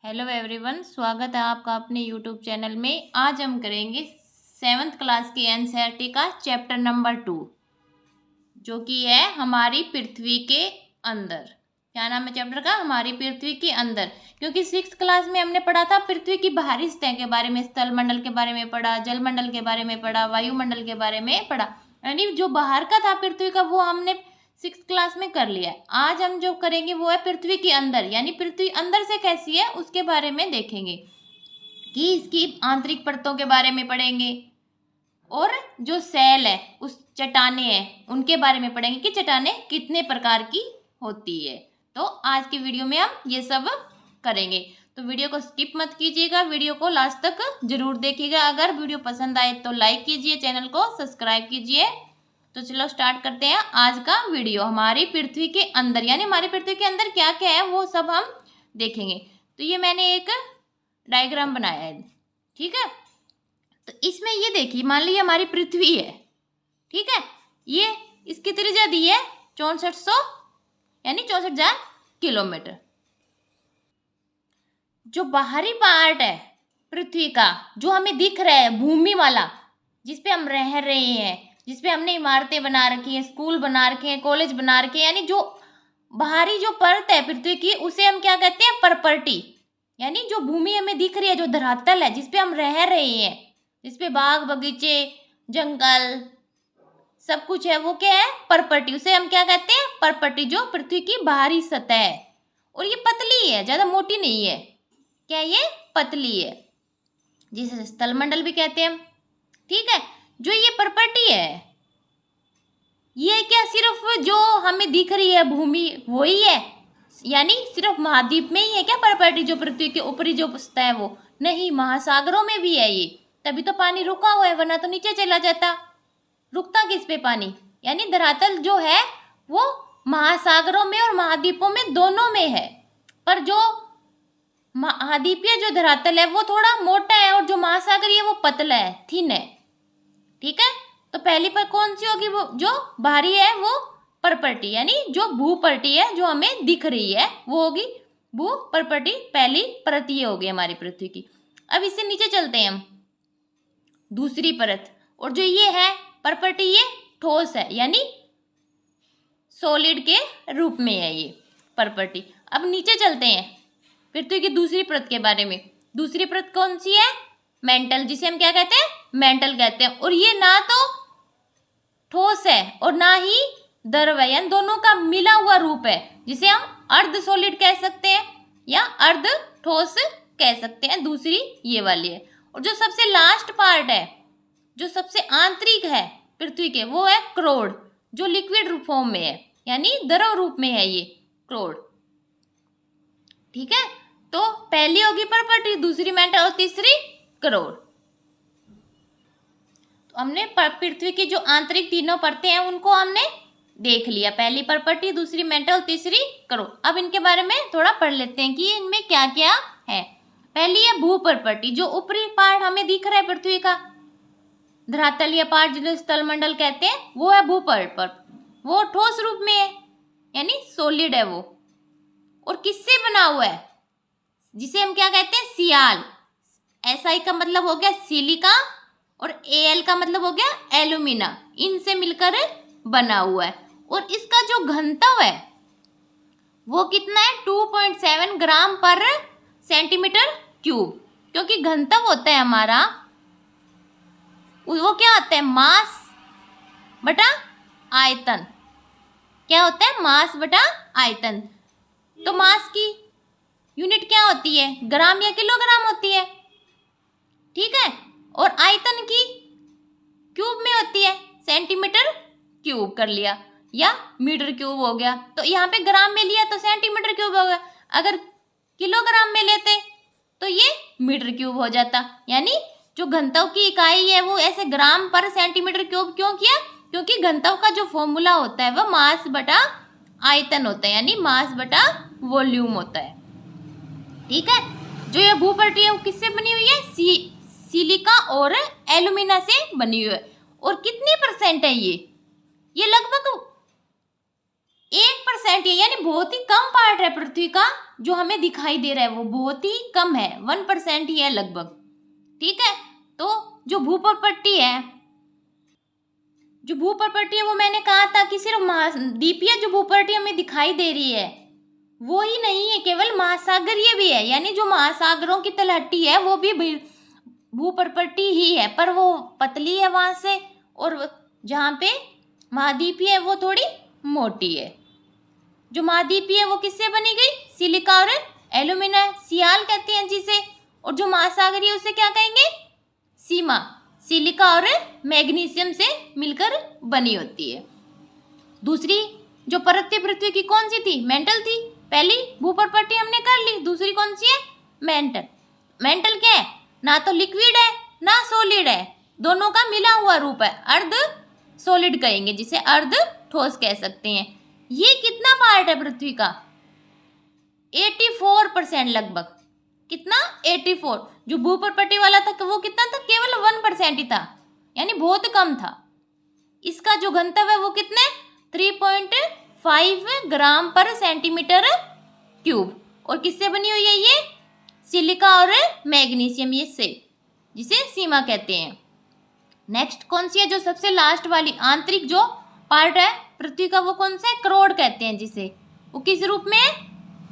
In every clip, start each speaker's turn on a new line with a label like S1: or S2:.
S1: Hello everyone, स्वागत है आपका अपने यूट्यूब चैनल में। आज हम करेंगे 7th क्लास की एनसीईआरटी का चैप्टर नंबर 2, जो कि है हमारी पृथ्वी के अंदर। क्या नाम है चैप्टर का? हमारी पृथ्वी के अंदर। क्योंकि 6th क्लास में हमने पढ़ा था पृथ्वी की बाहरी सतह के बारे में, स्थल मंडल के बारे में पढ़ा, जल मंडल के बारे में पढ़ा, वायुमंडल के बारे में पढ़ा, यानी जो बाहर का था पृथ्वी का वो हमने 6th क्लास में कर लिया है। आज हम जो करेंगे वो है पृथ्वी के अंदर, यानी पृथ्वी अंदर से कैसी है उसके बारे में देखेंगे, कि इसकी आंतरिक परतों के बारे में पढ़ेंगे और जो सेल है, उस चट्टाने हैं उनके बारे में पढ़ेंगे कि चट्टाने कितने प्रकार की होती है। तो आज की वीडियो में हम ये सब करेंगे, तो वीडियो को स्किप मत कीजिएगा, वीडियो को लास्ट तक जरूर देखिएगा। अगर वीडियो पसंद आए तो लाइक कीजिए, चैनल को सब्सक्राइब कीजिए। तो चलो स्टार्ट करते हैं आज का वीडियो। हमारी पृथ्वी के अंदर, यानी हमारी पृथ्वी के अंदर क्या क्या है वो सब हम देखेंगे। तो ये मैंने एक डायग्राम बनाया है, ठीक है। तो इसमें ये देखिए, मान लीजिए हमारी पृथ्वी है, ठीक है। ये इसकी त्रिज्या दी है 6400, यानी 64,000 किलोमीटर। जो बाहरी पार्ट है पृथ्वी का, जो हमें दिख रहा है, भूमि वाला, जिसपे हम रह रहे हैं, जिसपे हमने इमारतें बना रखी हैं, स्कूल बना रखे हैं, कॉलेज बना रखे हैं, यानी जो बाहरी जो परत है पृथ्वी की, उसे हम क्या कहते हैं? प्रॉपर्टी। यानी जो भूमि हमें दिख रही है, जो धरातल है जिसपे हम रह रहे हैं, जिसपे बाग बगीचे जंगल सब कुछ है, वो क्या है? प्रॉपर्टी। उसे हम क्या कहते हैं? प्रॉपर्टी, जो पृथ्वी की बाहरी सतह है। और ये पतली है, ज्यादा मोटी नहीं है। क्या ये? पतली है, जिसे स्थलमंडल भी कहते हैं हम, ठीक है। जो ये प्रॉपर्टी है, ये क्या सिर्फ जो हमें दिख रही है भूमि वही है? यानी सिर्फ महाद्वीप में ही है क्या प्रॉपर्टी? जो पृथ्वी के ऊपरी जो सतह है वो नहीं, महासागरों में भी है ये। तभी तो पानी रुका हुआ है, वरना तो नीचे चला जाता। रुकता किस पे पानी? यानी धरातल जो है वो महासागरों में और महाद्वीपों में दोनों में है। पर जो महाद्वीपीय जो धरातल है वो थोड़ा मोटा है, और जो महासागरीय वो पतला है, थिन है, ठीक है। तो पहली पर कौन सी होगी? वो जो बाहरी है वो प्रॉपर्टी, यानी जो भूपर्टी है जो हमें दिख रही है वो होगी भू प्रॉपर्टी, पहली परत ये होगी हमारी पृथ्वी की। अब इससे नीचे चलते हैं हम, दूसरी परत। और जो ये है प्रॉपर्टी, ये ठोस है, यानी सॉलिड के रूप में है ये प्रॉपर्टी। अब नीचे चलते हैं पृथ्वी की दूसरी परत के बारे में। दूसरी परत कौन सी है? मेंटल, जिसे हम क्या कहते हैं? मेंटल कहते हैं। और ये ना तो ठोस है और ना ही द्रव है, यानी दोनों का मिला हुआ रूप है, जिसे हम अर्ध सॉलिड कह सकते हैं या अर्ध ठोस कह सकते हैं। दूसरी ये वाली है। और जो सबसे लास्ट पार्ट है, जो सबसे आंतरिक है पृथ्वी के, वो है क्रोड, जो लिक्विड रूप फॉर्म में है, यानी द्रव रूप में है ये क्रोड, ठीक है। तो पहली होगी प्रॉपर्टी, दूसरी मेंटल और तीसरी क्रोड। तो हमने पृथ्वी की जो आंतरिक तीनों परतें हैं उनको हमने देख लिया, पहली प्रॉपर्टी, दूसरी मेंटल, तीसरी क्रोड। अब इनके बारे में थोड़ा पढ़ लेते हैं कि इनमें क्या क्या है। पहली है भू प्रॉपर्टी, जो ऊपरी पार्ट हमें दिख रहा है पृथ्वी का, धरातलीय पार्ट जिन्हें स्थलमंडल कहते हैं, वो है भू प्रॉपर्टी। वो ठोस रूप में है, यानी सॉलिड है वो। और किससे बना हुआ है? जिसे हम क्या कहते हैं? सियाल। SI का मतलब हो गया सिलिका, और Al का मतलब हो गया एल्यूमिना, इनसे मिलकर बना हुआ है। और इसका जो घनत्व है वो कितना है? 2.7 ग्राम पर सेंटीमीटर क्यूब। क्योंकि घनत्व होता है हमारा, वो क्या होता है? मास बटा आयतन। क्या होता है? मास बटा आयतन। तो मास की यूनिट क्या होती है? ग्राम या किलोग्राम होती है, ठीक है। और आयतन की क्यूब में होती है, सेंटीमीटर क्यूब कर लिया या मीटर क्यूब हो गया। तो यहाँ पे ग्राम में लिया तो सेंटीमीटर क्यूब हो गया, अगर किलोग्राम में लेते तो ये मीटर क्यूब हो जाता। यानी जो घनत्व की इकाई है वो ऐसे ग्राम पर सेंटीमीटर क्यूब क्यों किया? क्योंकि घनत्व का जो फॉर्मूला होता है वह मास बटा आयतन होता है, यानी मास बटा वॉल्यूम होता है, ठीक है। जो ये भूपर्टी है वो किससे बनी हुई है? सिलिका और एल्यूमिना से बनी हुई है। और कितनी परसेंट है ये? ये लगभग 1% है, यानी बहुत ही कम पार्ट है पृथ्वी का जो हमें दिखाई दे रहा है, वो बहुत ही कम है, 1% ही है लगभग। ठीक है, तो जो भूप्रपट्टी है, वो मैंने कहा था कि सिर्फ महाद्वीपीय जो भूप्रपट्टी हमें दिखाई दे रही है वो ही नहीं है, केवल महासागरीय भी है, यानी जो महासागरों की तलहटी है वो भी भूप्रपट्टी ही है, पर वो पतली है वहां से, और जहाँ पे महाद्वीपीय है वो थोड़ी मोटी है। जो महाद्वीपीय है वो किससे बनी गई? सिलिका और एल्यूमिना, सियाल कहते हैं जिसे, और जो महासागरीय उसे क्या कहेंगे? सीमा, सिलिका और मैग्नीशियम से मिलकर बनी होती है। दूसरी जो परत थी पृथ्वी की कौन सी थी? मेंटल थी। पहली भूप्रपट्टी हमने कर ली, दूसरी कौन सी है? मेंटल। मेंटल क्या है? ना तो लिक्विड है ना सॉलिड है, दोनों का मिला हुआ रूप है, अर्ध सॉलिड कहेंगे जिसे, अर्ध ठोस कह सकते हैं। ये कितना पार्ट है पृथ्वी का? 84% लगभग। कितना? 84। जो भूप्रपट्टी वाला था वो कितना था? केवल 1% ही था, यानी बहुत कम था। इसका जो घनत्व है वो कितने? 3.5 ग्राम पर सेंटीमीटर क्यूब। और किससे बनी हुई है ये? सिलिका और मैग्नीशियम, ये से, जिसे सीमा कहते हैं। नेक्स्ट कौन सी है? जो सबसे लास्ट वाली आंतरिक जो पार्ट है पृथ्वी का वो कौन सा है? क्रोड कहते हैं जिसे। वो किस रूप में है?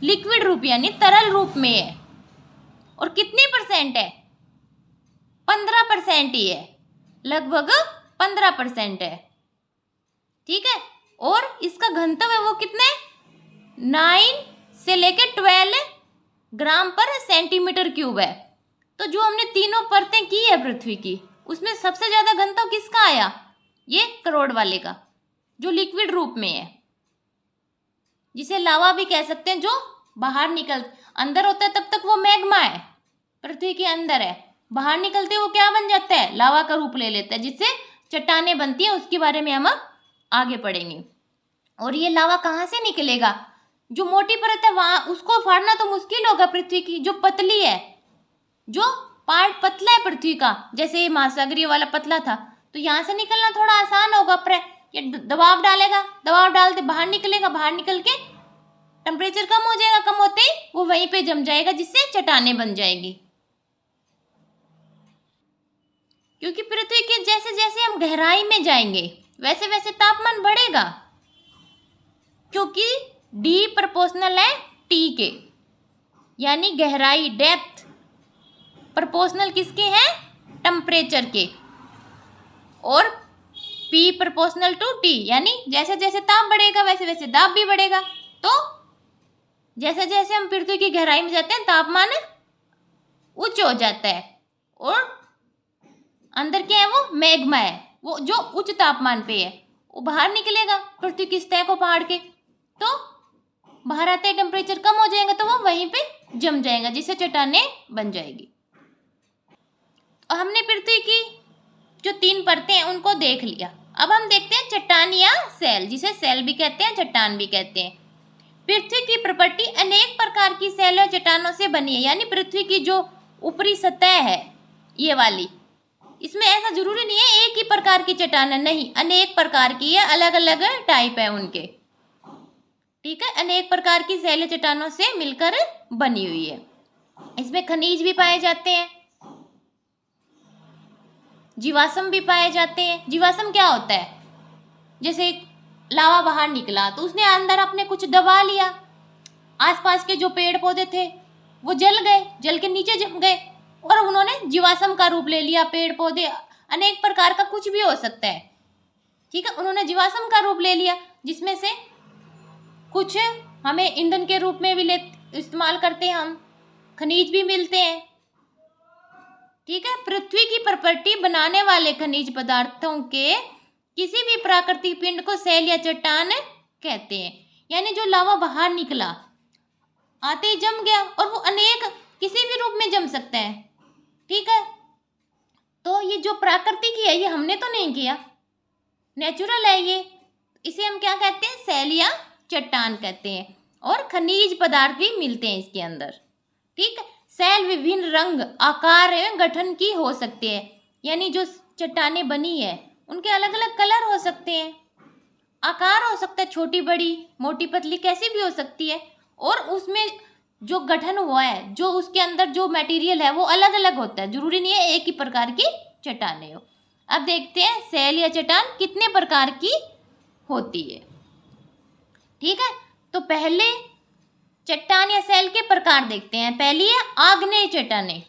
S1: लिक्विड रूप, यानी तरल रूप में है। और कितनी परसेंट है? 15% ही है, लगभग 15% है। ठीक है, और इसका घनत्व है वो कितने? 9 से लेके 12 ग्राम पर सेंटीमीटर क्यूब है। तो जो हमने तीनों परतें की है पृथ्वी की, उसमें सबसे ज्यादा घनत्व किसका आया? ये क्रोड वाले का, जो लिक्विड रूप में है, जिसे लावा भी कह सकते हैं, जो बाहर निकल, अंदर होता है तब तक वो मैग्मा है, पृथ्वी के अंदर है, बाहर निकलते वो क्या बन जाता है? लावा का रूप ले लेता है, जिससे चट्टानें बनती हैं। उसके बारे में हम आगे पढ़ेंगे। और ये लावा कहाँ से निकलेगा? जो मोटी परत है वहां, उसको फाड़ना तो मुश्किल होगा पृथ्वी की। जो पतली है, जो पार्ट पतला है पृथ्वी का, जैसे महासागरीय वाला पतला था, तो यहाँ से निकलना थोड़ा आसान होगा। ये दबाव डालेगा, दबाव डालते बाहर निकलेगा, बाहर निकल के टेम्परेचर कम हो जाएगा, कम होते ही वो वहीं पे जम जाएगा, जिससे चट्टानें बन जाएगी। क्योंकि पृथ्वी के जैसे जैसे हम गहराई में जाएंगे वैसे वैसे तापमान बढ़ेगा, क्योंकि डी प्रोपोर्शनल है टी के, यानी गहराई, डेप्थ प्रोपोर्शनल किसके हैं? टेम्परेचर के। और पी प्रोपोर्शनल टू टी, यानी जैसे जैसे ताप बढ़ेगा वैसे वैसे दाब भी बढ़ेगा। तो जैसे जैसे हम पृथ्वी की गहराई में जाते हैं तापमान उच्च हो जाता है, और अंदर क्या है? वो मैग्मा है, वो जो उच्च तापमान पे है, वो बाहर निकलेगा पृथ्वी की सतह को फाड़ के। तो बाहर आते ही टेम्परेचर कम हो जाएगा, तो वो वहीं पे जम जाएगा, जिससे चट्टानें बन जाएगी। तो हमने पृथ्वी की जो 3 परतें हैं उनको देख लिया। अब हम देखते हैं चट्टान या सेल, जिसे सेल भी कहते हैं, चट्टान भी कहते हैं। पृथ्वी की प्रपट्टी अनेक प्रकार की सेल और चट्टानों से बनी है, यानी पृथ्वी की जो ऊपरी सतह है ये वाली, इसमें ऐसा जरूरी नहीं है एक ही प्रकार की चट्टान है, नहीं, अनेक प्रकार की है, अलग अलग टाइप है उनके। ठीक है, अनेक प्रकार की सेल चट्टानों से मिलकर बनी हुई है। इसमें खनिज भी पाए जाते हैं, जीवाश्म भी पाए जाते हैं। जीवाश्म क्या होता है? जैसे लावा बाहर निकला तो उसने अंदर अपने कुछ दबा लिया, आसपास के जो पेड़ पौधे थे वो जल गए, जल के नीचे जम गए, और उन्होंने जीवाश्म का रूप ले लिया। पेड़ पौधे अनेक प्रकार का कुछ भी हो सकता है, ठीक है, उन्होंने जीवाश्म का रूप ले लिया, जिसमें से कुछ हमें ईंधन के रूप में भी इस्तेमाल करते हैं, हम खनिज भी मिलते हैं। ठीक है, पृथ्वी की प्रॉपर्टी बनाने वाले खनिज पदार्थों के किसी भी प्राकृतिक पिंड को सेल या चट्टान कहते हैं। यानी जो लावा बाहर निकला, आते ही जम गया, और वो अनेक किसी भी रूप में जम सकता है। ठीक है, तो ये जो प्राकृतिक है ये हमने तो नहीं किया, नेचुरल है ये, इसे हम क्या कहते हैं? सेल या चट्टान कहते हैं। और खनिज पदार्थ भी मिलते हैं इसके अंदर। ठीक है, सेल विभिन्न रंग, आकार एवं गठन की हो सकती है, यानी जो चट्टानें बनी है उनके अलग अलग कलर हो सकते हैं। आकार हो सकता है, छोटी बड़ी मोटी पतली कैसी भी हो सकती है, और उसमें जो गठन हुआ है, जो उसके अंदर जो मटेरियल है वो अलग अलग होता है, जरूरी नहीं है एक ही प्रकार की चट्टानें हो। अब देखते हैं सैल या चट्टान कितने प्रकार की होती है। ठीक है, तो पहले चट्टान या सैल के प्रकार देखते हैं। पहली है आग्नेय चट्टानें।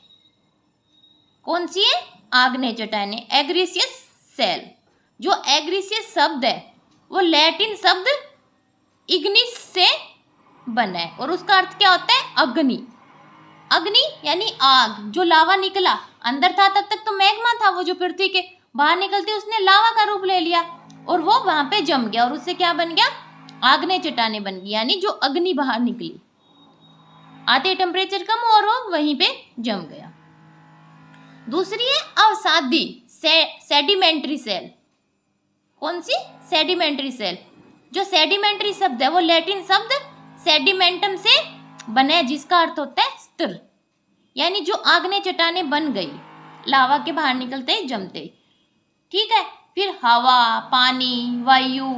S1: कौन सी है? आग्नेय चट्टानें, एग्रीसियस सैल। जो एग्रीसियस शब्द है वो लैटिन शब्द इग्निस से बना है और उसका अर्थ क्या होता है? अग्नि। अग्नि यानी आग, जो लावा निकला अंदर था तब तक तो मैग्मा था, वो जो पृथ्वी के बाहर निकलते उसने लावा का रूप ले लिया और वो वहां पे जम गया और उससे क्या बन गया? आग्नेय चट्टानें बन गई, यानी जो अग्नि बाहर निकली, आते टेम्परेचर कम और वो वहीं पे जम गया। दूसरी है अवसादी सेडिमेंट्री सेल। कौन सी? सेडिमेंट्री सेल। जो सेडिमेंट्री शब्द है वो लैटिन शब्द सेडिमेंटम से बना है, जिसका अर्थ होता है स्थिर, यानी जो आग्नेय चट्टानें बन गई लावा के बाहर निकलते ही जमते ही। ठीक है, फिर हवा, पानी, वायु,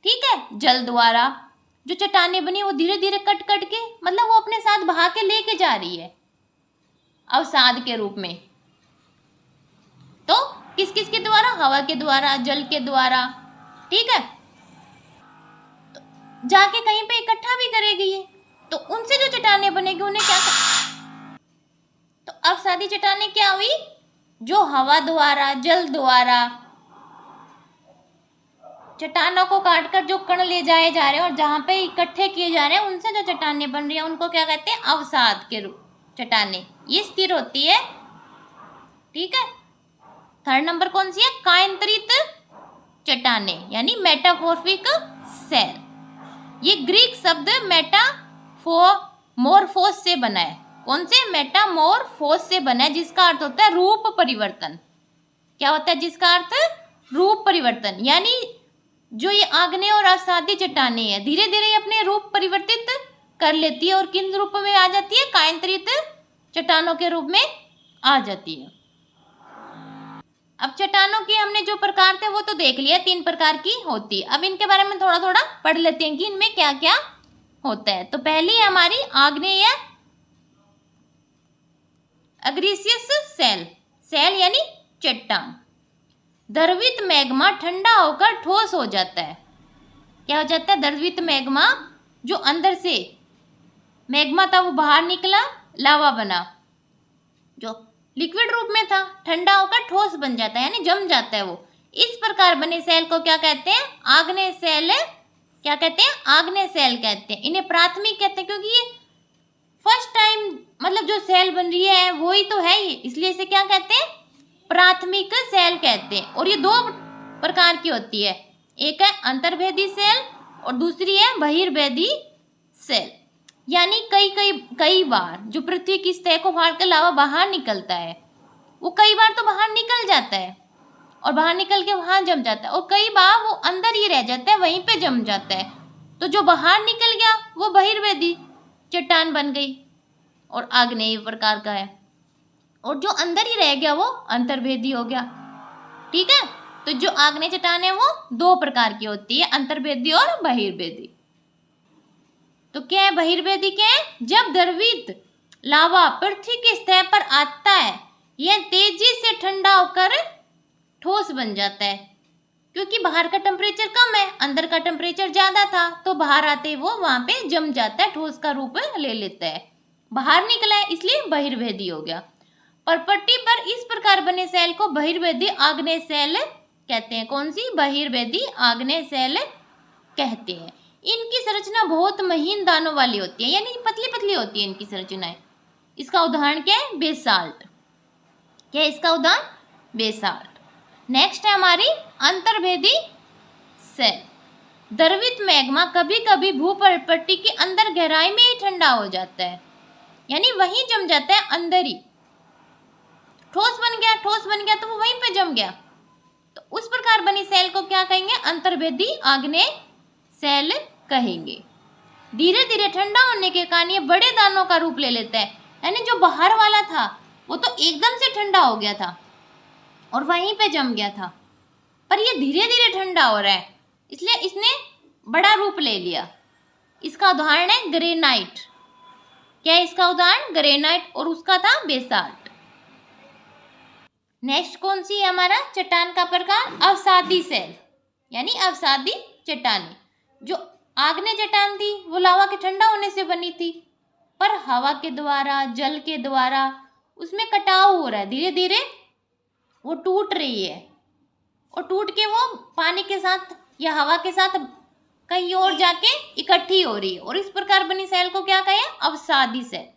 S1: ठीक है, जल द्वारा जो चट्टानें बनी वो धीरे धीरे कट कट के, मतलब वो अपने साथ बहा के लेके जा रही है अवसाद के रूप में। तो किस किस के द्वारा? हवा के द्वारा, जल के द्वारा। ठीक है, तो जाके कहीं पे इकट्ठा भी करेगी ये, तो उनसे जो चट्टानें बनेगी उन्हें क्या तो अवसादी चट्टानें क्या हुई? जो हवा द्वारा, जल द्वारा चट्टानों को काटकर जो कण ले जाए जा रहे हैं और जहां पे इकट्ठे किए जा रहे हैं, उनसे जो चट्टानें बन रही है उनको क्या कहते हैं? अवसाद के रूप चट्टानें। ये स्थिर होती है। ठीक है, थर्ड नंबर कौन सी है? कायंत्रित चट्टानें, यानी मेटामॉर्फिक सेल। ये ग्रीक शब्द मेटामॉर्फोस से बना है। कौन से? मेटामॉर्फोस से बना है, जिसका अर्थ होता है रूप परिवर्तन। क्या होता है जिसका अर्थ? रूप परिवर्तन। यानी जो ये आग्नेय और अवसादी चट्टानें हैं धीरे धीरे ये अपने रूप परिवर्तित कर लेती है और किन रूप में आ जाती है? कायंत्रित चट्टानों के रूप में आ जाती है। अब चट्टानों के हमने जो प्रकार थे वो तो देख लिया, 3 प्रकार की होती है। अब इनके बारे में थोड़ा थोड़ा पढ़ लेते हैं कि इनमें क्या क्या होता है। तो पहली है हमारी आग्नेय एग्रीसियस सेल। सेल यानी चट्टान। द्रवित मैग्मा ठंडा होकर ठोस हो जाता है। क्या हो जाता है? द्रवित मैग्मा, जो अंदर से मैग्मा था वो बाहर निकला, लावा बना, जो लिक्विड रूप में था, ठंडा होकर ठोस बन जाता है, यानी जम जाता है वो। इस प्रकार बने सेल को क्या कहते हैं? आग्नेय सेल। क्या कहते हैं? आग्नेय सेल कहते हैं। इन्हें प्राथमिक कहते हैं क्योंकि ये फर्स्ट टाइम मतलब जो सेल बन रही है वही तो है ये, इसलिए इसे क्या कहते हैं? प्राथमिक सेल कहते हैं। और ये 2 प्रकार की होती है, एक है अंतर्भेदी सेल और दूसरी है बहिर्भेदी सेल। यानी कई बार जो पृथ्वी की सतह को फाड़ कर लावा बाहर निकलता है वो कई बार तो बाहर निकल जाता है और बाहर निकल के वहां जम जाता है, और कई बार वो अंदर ही रह जाता है, वहीं पे जम जाता है। तो जो बाहर निकल गया वो बहिर्भेदी चट्टान बन गई और आग्नेय प्रकार का है, और जो अंदर ही रह गया वो अंतर्भेदी हो गया। ठीक है, तो जो आग्नेय चट्टान है वो 2 प्रकार की होती है, अंतर्भेदी और बहिर्भेदी। तो क्या है बहिर्भेदी? क्या है? जब द्रवित लावा पृथ्वी की सतह पर आता है यह तेजी से ठंडा होकर ठोस बन जाता है, क्योंकि बाहर का टेम्परेचर कम है, अंदर का टेम्परेचर ज्यादा था, तो बाहर आते वो वहां पे जम जाता है, ठोस का रूप ले लेता है, बाहर निकला है इसलिए बहिर्भेदी हो गया। परपट्टी पर इस प्रकार बने सेल को बहिर्भेदी आग्नेय सेल कहते हैं। कौन सी? बहिर्भेदी आग्नेय सेल कहते हैं। इनकी संरचना बहुत महीन दानों वाली होती है, यानी पतली पतली होती है इनकी संरचनाएं। इसका उदाहरण क्या है? बेसाल्ट। क्या है इसका उदाहरण? बेसाल्ट। नेक्स्ट है हमारी अंतर्भेदी सेल। द्रवित मैग्मा कभी कभी भूपटल के अंदर गहराई में ही ठंडा हो जाता है, यानी वहीं जम जाता है, अंदर ही ठोस बन गया तो वो वहीं पे जम गया। तो उस प्रकार बनी सेल को क्या कहेंगे? अंतर्भेदी आग्नेय सेल कहेंगे। धीरे धीरे ठंडा होने के कारण ये बड़े दानों का रूप ले लेता है, यानी जो बाहर वाला था वो तो एकदम से ठंडा हो गया था और वहीं पे जम गया था, पर ये धीरे धीरे ठंडा हो रहा है, इसलिए इसने बड़ा रूप ले लिया। इसका उदाहरण है ग्रेनाइट। क्या है इसका उदाहरण? ग्रेनाइट, और उसका था बेसाल्ट। नेक्स्ट कौन सी है हमारा चट्टान का प्रकार? अवसादी सेल, यानी अवसादी चट्टानें। जो आग्नेय चट्टान थी वो लावा के ठंडा होने से बनी थी, पर हवा के द्वारा, जल के द्वारा उसमें कटाव हो रहा है, धीरे धीरे वो टूट रही है, और टूट के वो पानी के साथ या हवा के साथ कहीं और जाके इकट्ठी हो रही है, और इस प्रकार बनी सेल को क्या कहें? अवसादी सेल।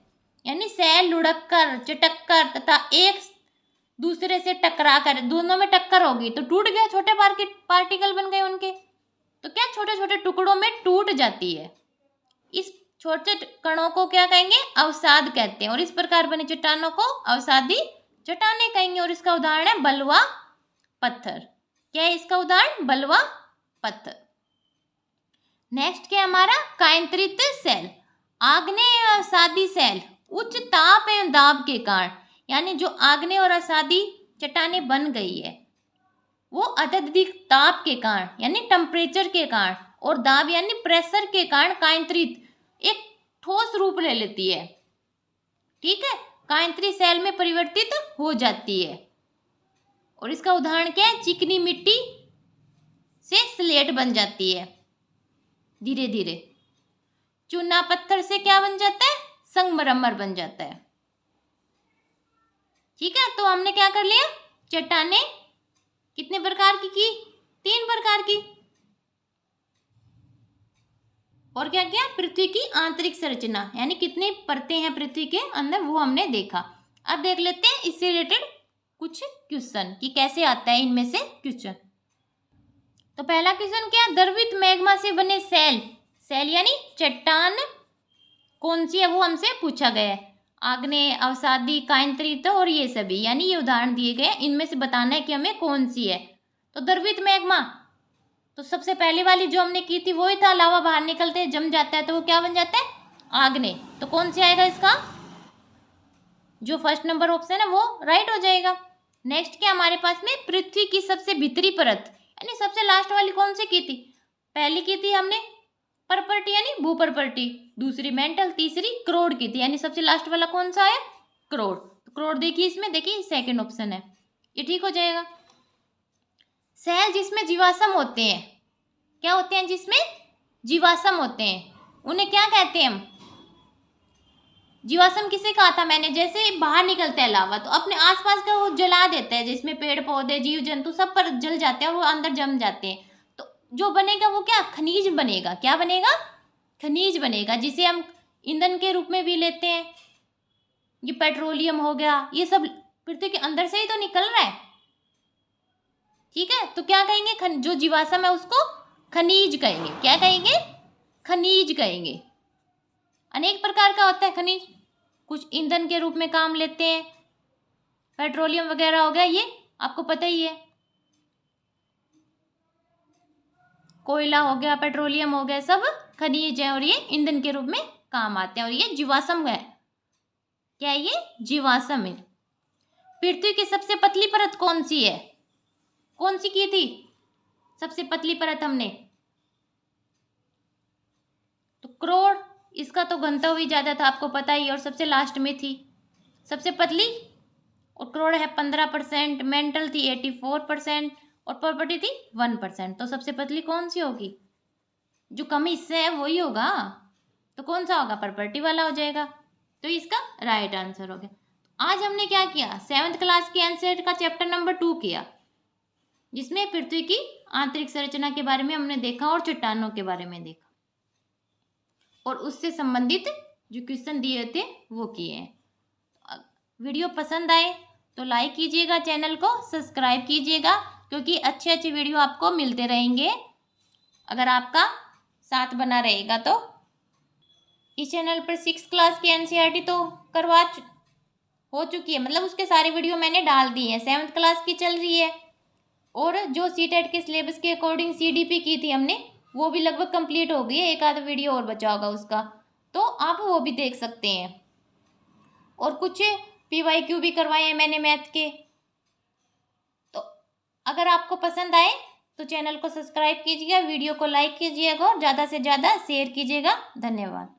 S1: यानी सेल लुढ़क कर, चटक कर तथा एक दूसरे से टकरा कर, दोनों में टक्कर होगी तो टूट गया, छोटे पार्टिकल बन गए उनके, तो क्या छोटे छोटे टुकड़ों में टूट जाती है। इस छोटे कणों को क्या कहेंगे? अवसाद कहते हैं, और इस प्रकार बनी चट्टानों को अवसादी चट्टानें कहेंगे। और इसका उदाहरण है बलुआ पत्थर। क्या है इसका उदाहरण? बलुआ पत्थर। नेक्स्ट क्या हमारा? कायंत्रित सेल। आग्नेय अवसादी सेल उच्च ताप एवं दाब के कारण, यानी जो आग्नेय और अवसादी चट्टानें बन गई है वो अत्यधिक ताप के कारण, यानी टेम्परेचर के कारण, और दाब यानी प्रेशर के कारण कायंत्रित, एक ठोस रूप ले लेती है। ठीक है, कायंत्री सेल में परिवर्तित हो जाती है। और इसका उदाहरण क्या है? चिकनी मिट्टी से स्लेट बन जाती है धीरे धीरे। चूना पत्थर से क्या बन जाता है? संगमरमर बन जाता है। ठीक है, तो हमने क्या कर लिया? चट्टानें कितने प्रकार की? 3 प्रकार की। और क्या किया? पृथ्वी की आंतरिक संरचना, यानी कितनी परतें हैं पृथ्वी के अंदर, वो हमने देखा। अब देख लेते हैं इससे रिलेटेड कुछ क्वेश्चन कि कैसे आता है इनमें से क्वेश्चन। तो पहला क्वेश्चन क्या? द्रवित मैग्मा से बने सेल, सेल यानी चट्टान कौन सी है वो हमसे पूछा गया है। आग्नेय, अवसादी, कायंत्रित और ये सभी, यानी ये उदाहरण दिए गए, इनमें से बताना है कि हमें कौन सी है। तो द्रवित मैग्मा, तो सबसे पहले वाली जो हमने की थी वही था, लावा बाहर निकलते जम जाता है तो वो क्या बन जाता है? आग्नेय। तो कौन सी आएगा इसका? जो फर्स्ट नंबर ऑप्शन है वो राइट हो जाएगा। नेक्स्ट क्या हमारे पास में? पृथ्वी की सबसे भीतरी परत, यानी सबसे लास्ट वाली कौन सी की थी? पहली की थी हमने परपर्टी यानी भूपरपर्टी, दूसरी मेंटल, तीसरी क्रोड की थी, यानी सबसे लास्ट वाला कौन सा है? क्रोड। तो क्रोड देखिए इसमें, देखिए सेकंड ऑप्शन है, ये ठीक हो जाएगा। सेल जिसमें जीवाश्म होते हैं, क्या होते हैं? जिसमें जीवाश्म होते हैं उन्हें क्या कहते हैं हम? जीवाश्म किसे कहा था मैंने? जैसे बाहर निकलता है लावा तो अपने आसपास का वो जला देता है, जिसमें पेड़ पौधे, जीव जंतु सब पर जल जाते हैं और वो अंदर जम जाते हैं। तो जो बनेगा वो क्या? खनिज बनेगा। क्या बनेगा? खनिज बनेगा, जिसे हम ईंधन के रूप में भी लेते हैं। ये पेट्रोलियम हो गया, ये सब पृथ्वी के अंदर से ही तो निकल रहा है। ठीक है, तो क्या कहेंगे? जो जीवाश्म है उसको खनिज कहेंगे। क्या कहेंगे? खनिज कहेंगे। अनेक प्रकार का होता है खनिज, कुछ ईंधन के रूप में काम लेते हैं, पेट्रोलियम वगैरह हो गया, ये आपको पता ही है। कोयला हो गया, पेट्रोलियम हो गया, सब खनिज है और ये ईंधन के रूप में काम आते हैं, और ये जीवाश्म है। क्या है ये? जीवाश्म है। पृथ्वी की सबसे पतली परत कौन सी है? कौन सी की थी सबसे पतली परत हमने? तो क्रोड, इसका तो घनत्व भी ज्यादा था आपको पता ही, और सबसे लास्ट में थी सबसे पतली, और क्रोड है 15%, मेंटल थी 84% और प्रॉपर्टी थी 1%। तो सबसे पतली कौन सी होगी? जो कम हिस्से है वही होगा, तो कौन सा होगा? प्रॉपर्टी वाला हो जाएगा। तो इसका राइट आंसर हो गया। आज हमने क्या किया? 7th क्लास के एनसीईआरटी का चैप्टर नंबर 2 किया, जिसमें पृथ्वी की आंतरिक संरचना के बारे में हमने देखा और चट्टानों के बारे में देखा, और उससे संबंधित जो क्वेश्चन दिए थे वो किए हैं। वीडियो पसंद आए तो लाइक कीजिएगा, चैनल को सब्सक्राइब कीजिएगा, क्योंकि अच्छे अच्छे वीडियो आपको मिलते रहेंगे अगर आपका साथ बना रहेगा। तो इस चैनल पर 6th क्लास की एनसीईआरटी तो हो चुकी है, मतलब उसके सारे वीडियो मैंने डाल दिए हैं। 7th क्लास की चल रही है, और जो सीटेट के सिलेबस के अकॉर्डिंग सीडीपी की थी हमने, वो भी लगभग कंप्लीट हो गई है। एक आधा वीडियो और बचा होगा उसका, तो आप वो भी देख सकते हैं। और कुछ PYQ भी करवाए हैं मैंने मैथ के। तो अगर आपको पसंद आए तो चैनल को सब्सक्राइब कीजिएगा, वीडियो को लाइक कीजिएगा और ज़्यादा से ज़्यादा शेयर कीजिएगा। धन्यवाद।